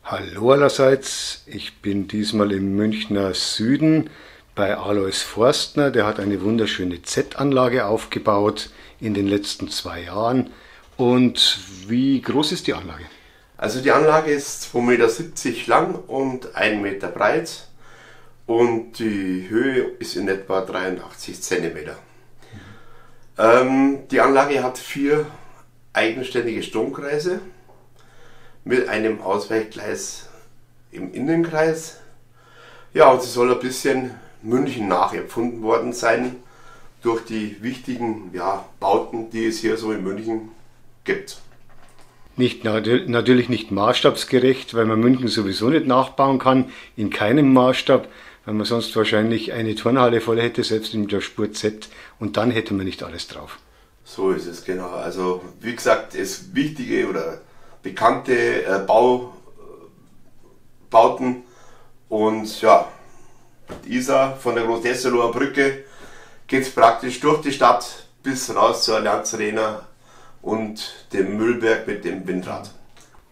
Hallo allerseits, ich bin diesmal im Münchner Süden bei Alois Forstner. Der hat eine wunderschöne Z-Anlage aufgebaut in den letzten 2 Jahren. Und wie groß ist die Anlage? Also die Anlage ist 2,70 Meter lang und 1 Meter breit und die Höhe ist in etwa 83 Zentimeter. Die Anlage hat 4 eigenständige Stromkreise mit einem Ausweichgleis im Innenkreis. Ja, und sie soll ein bisschen München nachempfunden worden sein durch die wichtigen Bauten, die es hier so in München gibt. Natürlich nicht maßstabsgerecht, weil man München sowieso nicht nachbauen kann, in keinem Maßstab, weil man sonst wahrscheinlich eine Turnhalle voll hätte, selbst in der Spur Z, und dann hätte man nicht alles drauf. So ist es, genau. Also wie gesagt, es wichtige oder bekannte Bauten und ja, dieser von der Großdesselower Brücke geht es praktisch durch die Stadt bis raus zur Allianz Arena und dem Müllberg mit dem Windrad.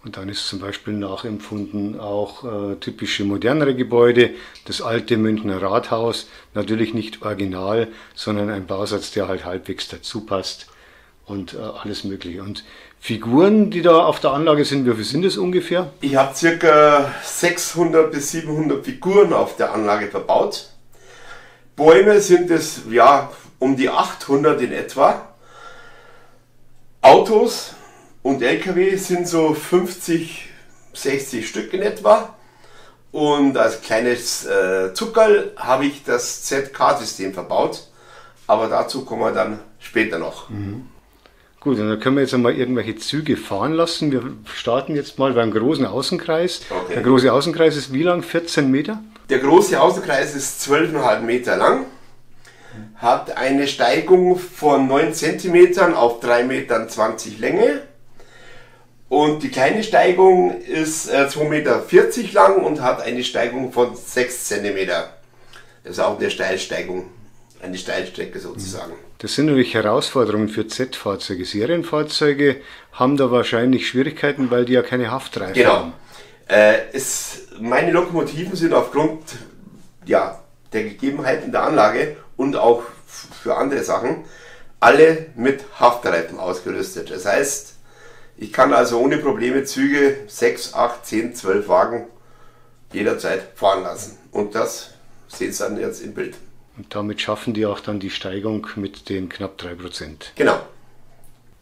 Und dann ist zum Beispiel nachempfunden auch typische modernere Gebäude, das alte Münchner Rathaus, natürlich nicht original, sondern ein Bausatz, der halt halbwegs dazu passt und alles mögliche. Und Figuren, die da auf der Anlage sind, wie viel sind das ungefähr? Ich habe ca. 600 bis 700 Figuren auf der Anlage verbaut. Bäume sind es um die 800 in etwa. Autos und LKW sind so 50, 60 Stück in etwa. Und als kleines Zuckerl habe ich das ZK-System verbaut. Aber dazu kommen wir dann später noch. Gut, und dann können wir jetzt einmal irgendwelche Züge fahren lassen. Wir starten jetzt mal beim großen Außenkreis. Okay. Der große Außenkreis ist wie lang? 14 Meter? Der große Außenkreis ist 12,5 Meter lang. Hat eine Steigung von 9 cm auf 3,20 Meter Länge. Und die kleine Steigung ist 2,40 Meter lang und hat eine Steigung von 6 cm. Das ist auch eine Steilsteigung, eine Steilstrecke sozusagen. Das sind natürlich Herausforderungen für Z-Fahrzeuge. Serienfahrzeuge haben da wahrscheinlich Schwierigkeiten, weil die ja keine Haftreifen haben. Meine Lokomotiven sind aufgrund der Gegebenheiten der Anlage und auch für andere Sachen alle mit Haftreifen ausgerüstet. Das heißt, ich kann also ohne Probleme Züge 6, 8, 10, 12 Wagen jederzeit fahren lassen. Und das sehen Sie dann jetzt im Bild. Und damit schaffen die auch dann die Steigung mit den knapp 3%. Genau.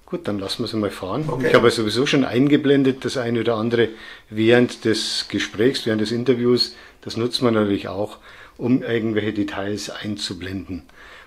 Gut, dann lassen wir sie mal fahren. Okay. Ich habe sowieso schon eingeblendet, das eine oder andere während des Gesprächs, während des Interviews. Das nutzt man natürlich auch, um irgendwelche Details einzublenden.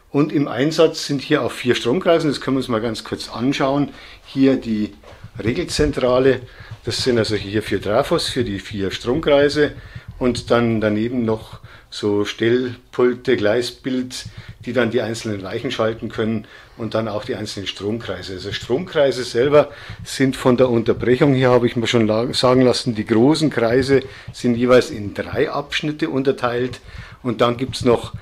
Und im Einsatz sind hier auf 4 Stromkreisen, das können wir uns mal ganz kurz anschauen. Hier die Regelzentrale, das sind also hier 4 Trafos für die 4 Stromkreise und dann daneben noch so Stellpulte, Gleisbild, die dann die einzelnen Weichen schalten können und dann auch die einzelnen Stromkreise. Also Stromkreise selber sind von der Unterbrechung her, habe ich mir schon sagen lassen, die großen Kreise sind jeweils in 3 Abschnitte unterteilt und dann gibt es noch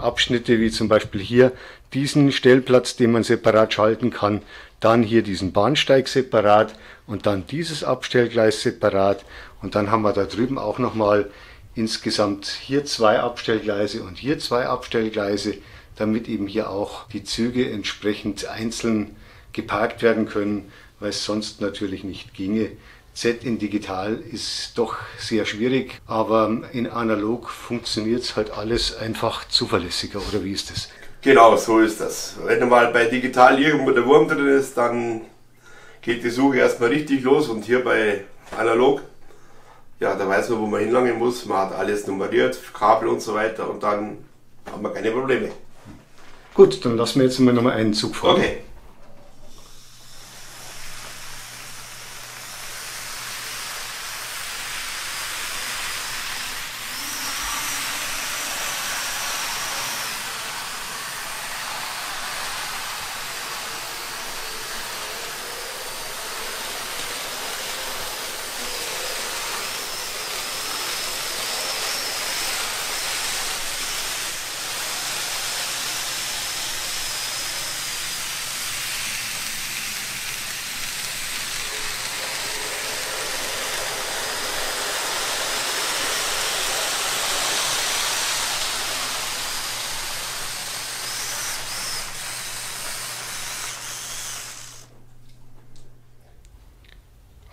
Abschnitte wie zum Beispiel hier diesen Stellplatz, den man separat schalten kann, dann hier diesen Bahnsteig separat und dann dieses Abstellgleis separat und dann haben wir da drüben auch nochmal insgesamt hier 2 Abstellgleise und hier 2 Abstellgleise, damit eben hier auch die Züge entsprechend einzeln geparkt werden können, weil es sonst natürlich nicht ginge. Z in digital ist doch sehr schwierig, aber in analog funktioniert es halt alles einfach zuverlässiger, oder wie ist das? Genau, so ist das. Wenn mal bei digital irgendwo der Wurm drin ist, dann geht die Suche erstmal richtig los und hier bei analog, da weiß man, wo man hinlangen muss, man hat alles nummeriert, Kabel und so weiter und dann haben wir keine Probleme. Gut, dann lassen wir jetzt mal nochmal einen Zug fahren. Okay.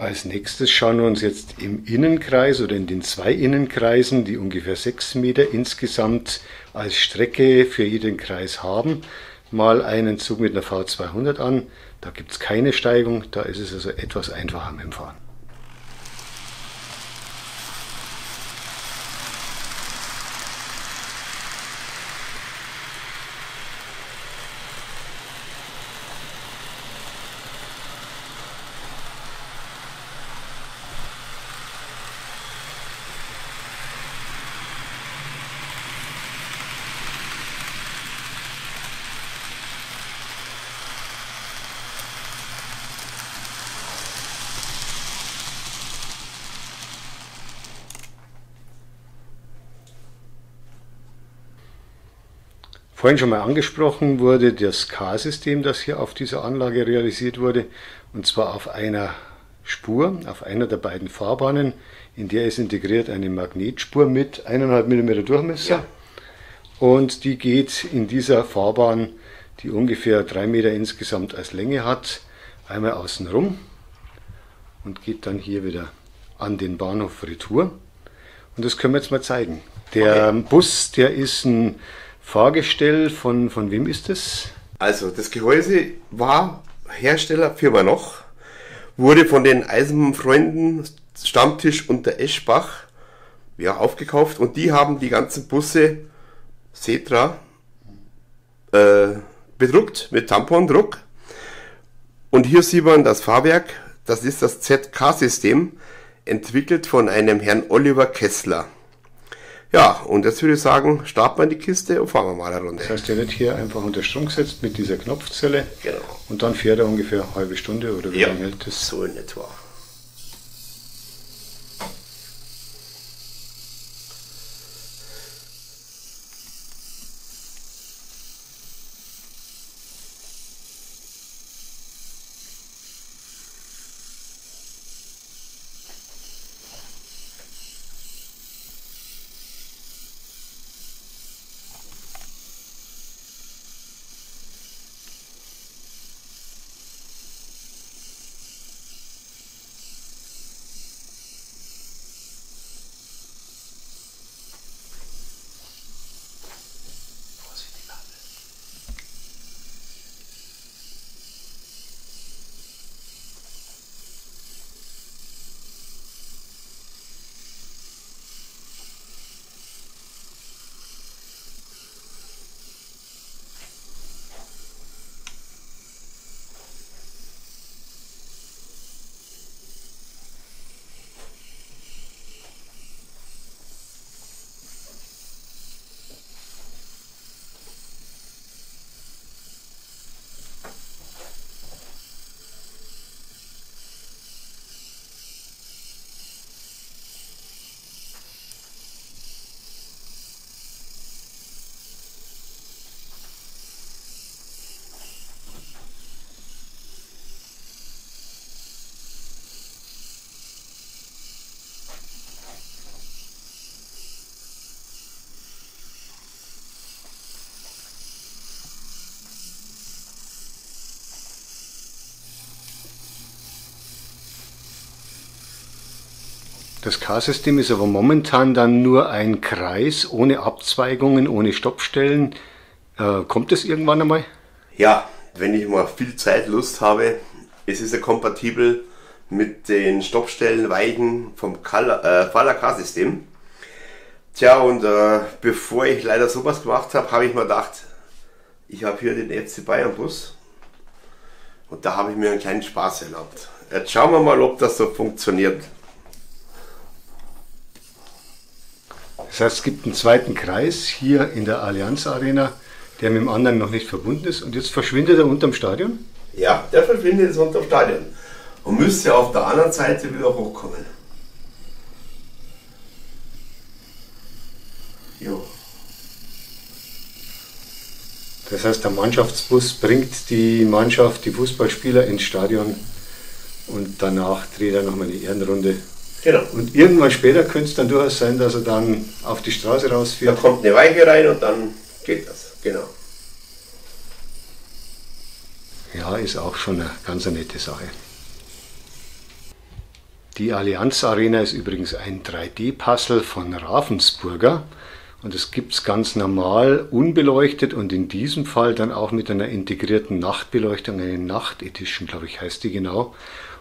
Als nächstes schauen wir uns jetzt im Innenkreis oder in den 2 Innenkreisen, die ungefähr 6 Meter insgesamt als Strecke für jeden Kreis haben, mal einen Zug mit einer V200 an. Da gibt es keine Steigung, da ist es also etwas einfacher mit dem Fahren. Vorhin schon mal angesprochen wurde das K-System, das hier auf dieser Anlage realisiert wurde, und zwar auf einer Spur, auf einer der beiden Fahrbahnen. In der ist integriert eine Magnetspur mit 1,5 mm Durchmesser. Ja. Und die geht in dieser Fahrbahn, die ungefähr 3 Meter insgesamt als Länge hat, einmal außen rum und geht dann hier wieder an den Bahnhof Retour. Und das können wir jetzt mal zeigen. Der Bus, der ist ein Fahrgestell, von wem ist das? Also das Gehäuse war Hersteller Firma Noch, wurde von den Eisenbahnfreunden Stammtisch unter Eschbach aufgekauft, und die haben die ganzen Busse Setra bedruckt mit Tampondruck. Und hier sieht man das Fahrwerk, das ist das ZK-System, entwickelt von einem Herrn Oliver Kessler. Ja, und jetzt würde ich sagen, starten wir die Kiste und fahren wir mal eine Runde. Das heißt, der wird hier einfach unter Strom gesetzt mit dieser Knopfzelle. Genau. Und dann fährt er ungefähr eine halbe Stunde oder wie lange hält das? So in etwa. Das K-System ist aber momentan dann nur ein Kreis, ohne Abzweigungen, ohne Stoppstellen. Kommt das irgendwann einmal? Ja, wenn ich mal viel Zeit, Lust habe, ist es ja kompatibel mit den Stoppstellenweichen vom Faller K-System. Tja, und bevor ich leider sowas gemacht habe, habe ich mir gedacht, ich habe hier den FC Bayern Bus und da habe ich mir einen kleinen Spaß erlaubt. Jetzt schauen wir mal, ob das so funktioniert. Das heißt, es gibt einen zweiten Kreis hier in der Allianz Arena, der mit dem anderen noch nicht verbunden ist, und jetzt verschwindet er unterm Stadion? Ja, der verschwindet jetzt unterm Stadion und müsste auf der anderen Seite wieder hochkommen. Jo. Das heißt, der Mannschaftsbus bringt die Mannschaft, die Fußballspieler ins Stadion, und danach dreht er nochmal eine Ehrenrunde. Genau. Und irgendwann später könnte es dann durchaus sein, dass er dann auf die Straße rausfährt. Da kommt eine Weiche rein und dann geht das. Genau. Ja, ist auch schon eine ganz nette Sache. Die Allianz Arena ist übrigens ein 3D-Puzzle von Ravensburger und das gibt es ganz normal unbeleuchtet und in diesem Fall dann auch mit einer integrierten Nachtbeleuchtung, eine Nacht-Edition, glaube ich, heißt die genau.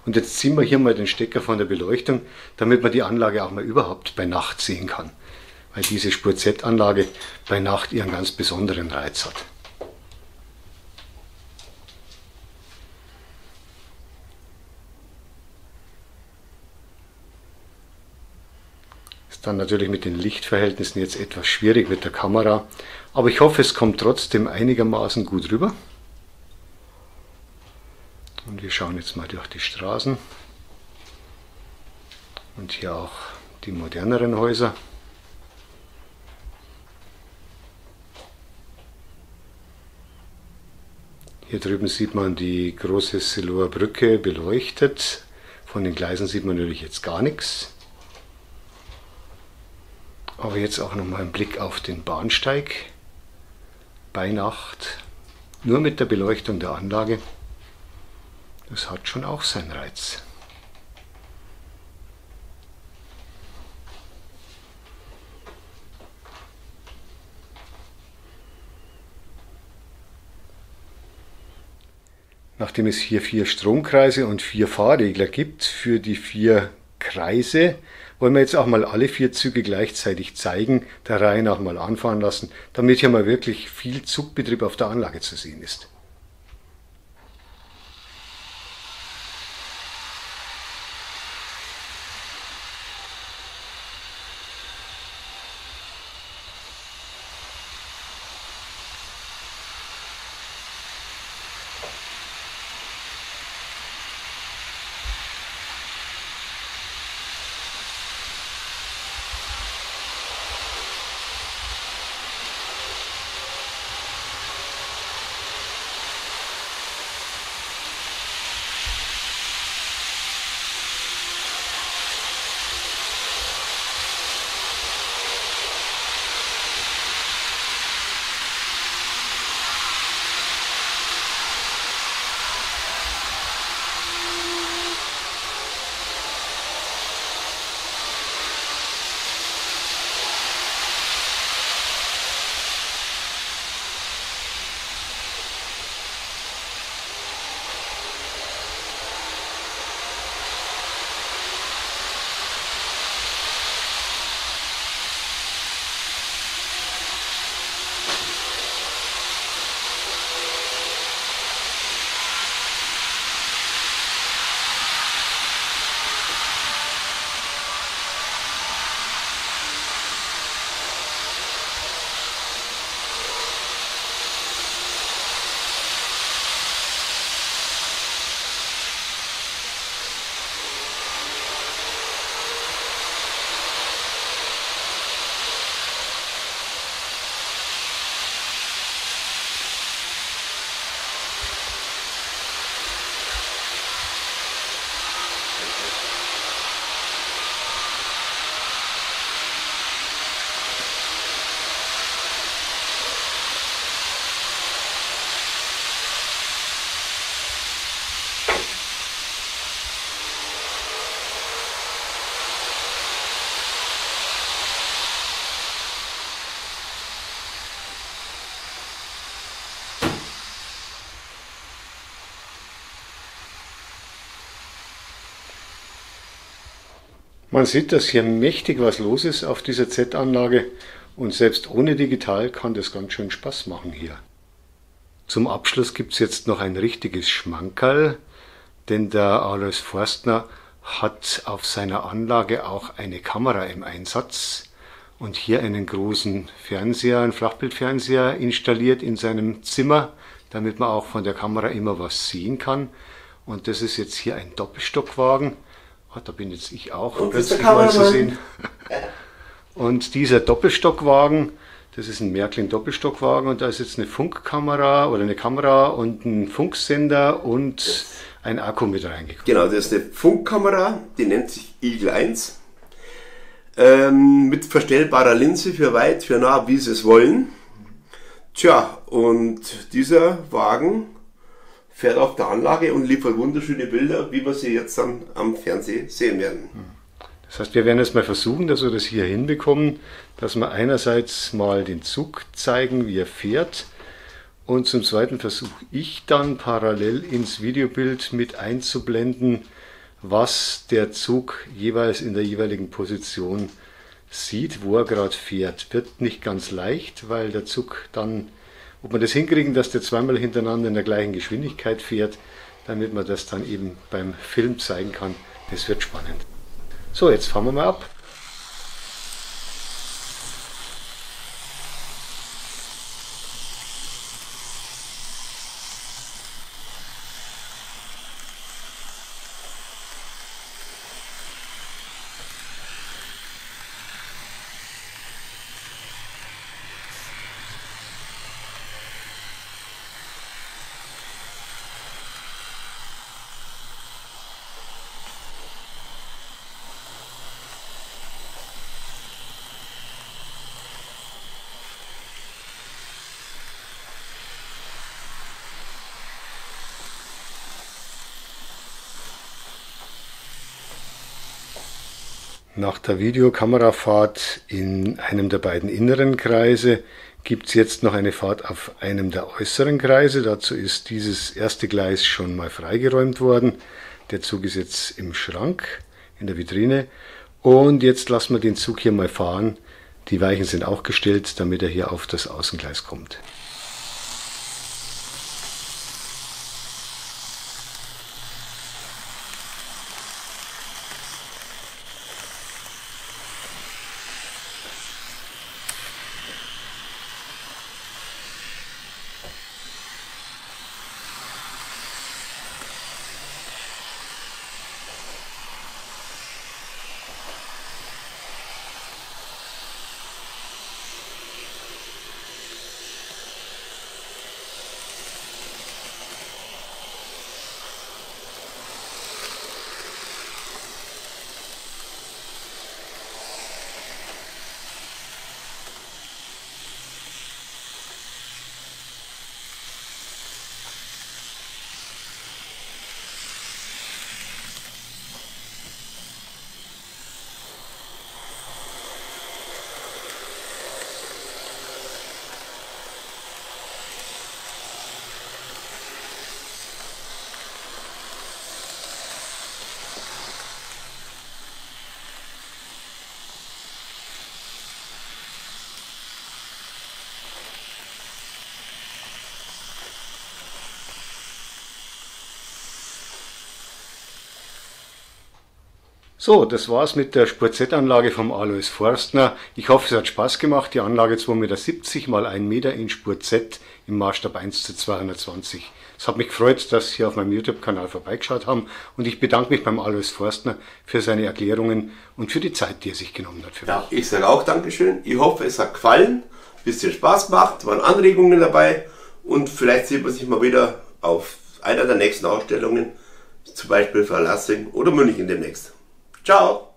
Und jetzt ziehen wir hier mal den Stecker von der Beleuchtung, damit man die Anlage auch mal überhaupt bei Nacht sehen kann, weil diese Spur Z-Anlage bei Nacht ihren ganz besonderen Reiz hat. Dann natürlich mit den Lichtverhältnissen jetzt etwas schwierig mit der Kamera, aber ich hoffe, es kommt trotzdem einigermaßen gut rüber. Und wir schauen jetzt mal durch die Straßen und hier auch die moderneren Häuser. Hier drüben sieht man die große Siloer Brücke beleuchtet. Von den Gleisen sieht man natürlich jetzt gar nichts. Aber jetzt auch nochmal ein Blick auf den Bahnsteig bei Nacht, nur mit der Beleuchtung der Anlage. Das hat schon auch seinen Reiz. Nachdem es hier 4 Stromkreise und 4 Fahrregler gibt für die 4 Kreise, wollen wir jetzt auch mal alle 4 Züge gleichzeitig zeigen, der Reihe nach mal anfahren lassen, damit hier mal wirklich viel Zugbetrieb auf der Anlage zu sehen ist. Man sieht, dass hier mächtig was los ist auf dieser Z-Anlage und selbst ohne digital kann das ganz schön Spaß machen hier. Zum Abschluss gibt es jetzt noch ein richtiges Schmankerl, denn der Alois Forstner hat auf seiner Anlage auch eine Kamera im Einsatz und hier einen großen Fernseher, einen Flachbildfernseher installiert in seinem Zimmer, damit man auch von der Kamera immer was sehen kann. Und das ist jetzt hier ein Doppelstockwagen. Da bin jetzt ich auch und plötzlich mal zu sehen. Und dieser Doppelstockwagen, das ist ein Märklin-Doppelstockwagen und da ist jetzt eine Funkkamera oder eine Kamera und ein Funksender und ein Akku mit reingekommen. Genau, das ist eine Funkkamera, die nennt sich Eagle 1. Mit verstellbarer Linse für weit, für nah, wie sie es wollen. Tja, und dieser Wagen fährt auf der Anlage und liefert wunderschöne Bilder, wie wir sie jetzt dann am Fernsehen sehen werden. Das heißt, wir werden es mal versuchen, dass wir das hier hinbekommen, dass wir einerseits mal den Zug zeigen, wie er fährt, und zum Zweiten versuche ich dann parallel ins Videobild mit einzublenden, was der Zug jeweils in der jeweiligen Position sieht, wo er gerade fährt. Wird nicht ganz leicht, weil der Zug dann, ob wir das hinkriegen, dass der zweimal hintereinander in der gleichen Geschwindigkeit fährt, damit man das dann eben beim Film zeigen kann, das wird spannend. So, jetzt fahren wir mal ab. Nach der Videokamerafahrt in einem der beiden inneren Kreise gibt es jetzt noch eine Fahrt auf einem der äußeren Kreise. Dazu ist dieses erste Gleis schon mal freigeräumt worden. Der Zug ist jetzt im Schrank, in der Vitrine. Und jetzt lassen wir den Zug hier mal fahren. Die Weichen sind auch gestellt, damit er hier auf das Außengleis kommt. So, das war's mit der Spur Z-Anlage vom Alois Forstner. Ich hoffe, es hat Spaß gemacht. Die Anlage 2,70 Meter mal 1 Meter in Spur Z im Maßstab 1:220. Es hat mich gefreut, dass Sie auf meinem YouTube-Kanal vorbeigeschaut haben, und ich bedanke mich beim Alois Forstner für seine Erklärungen und für die Zeit, die er sich genommen hat für mich. Ja, ich sage auch Dankeschön. Ich hoffe, es hat gefallen, ein bisschen Spaß gemacht, waren Anregungen dabei, und vielleicht sieht man sich mal wieder auf einer der nächsten Ausstellungen, zum Beispiel für Lassing oder München demnächst. Ciao!